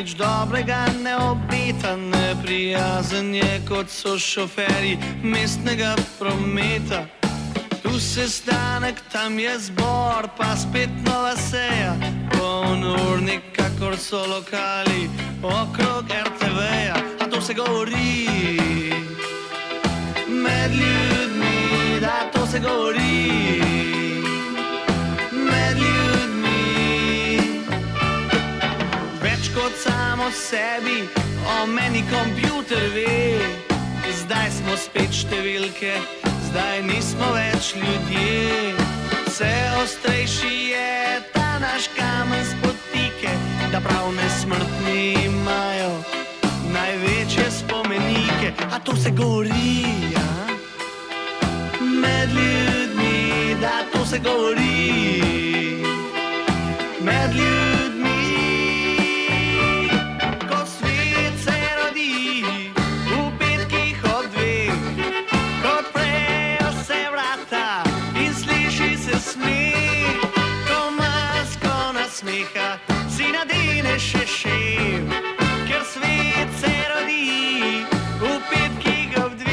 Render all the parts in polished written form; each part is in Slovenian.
nič dobrega ne obeta, neprijazen je kot so šoferji mestnega prometa. Tu sestanek, tam je zbor, pa spet nova seja, poln urnik, kakor so lokali okrog RTV-ja. A to se govori med ljudmi, da to se govori med ljudmi. Več kot samo sebi, o meni kompjuter ve. Zdaj smo spet številke, zdaj nismo več ljudje. Vse ostrejši je ta naš kamen spotike, da prav nesmrtni imajo največje spomenike. A to se govori, ja? Med ljudmi, da to se govori med ljudmi. Ko svet se rodi v petkih ob dveh, ko odprejo se vrata in sliši se smeh, ko masko nasmeha si nadeneš še šev, ker svet se rodi v petkih ob dveh.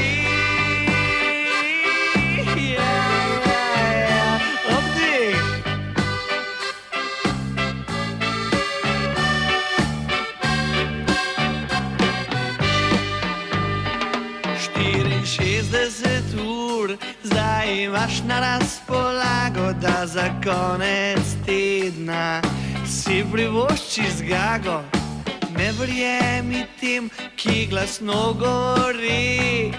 Zdaj imaš na razpolago, da za konec tedna si privošči zgago. Ne verjemi tem, ki glasno govori,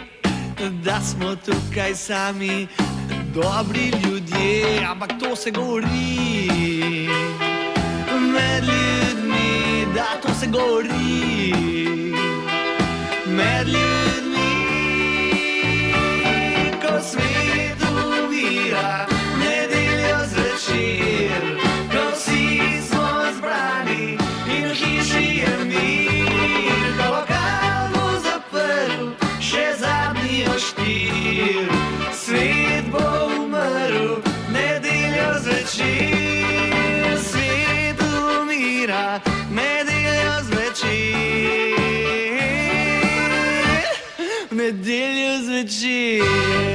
da smo tukaj sami dobri ljudje. Ampak to se govori med ljudmi, da to se govori med ljudmi. Svet umira, nedeljo zvečer, ko vsi smo zbrani in v hiši je mir. Ko lokal bo zaprl, še zadnji oštir, svet bo umrl, nedeljo zvečer. Svet umira, nedeljo zvečer, nedeljo zvečer.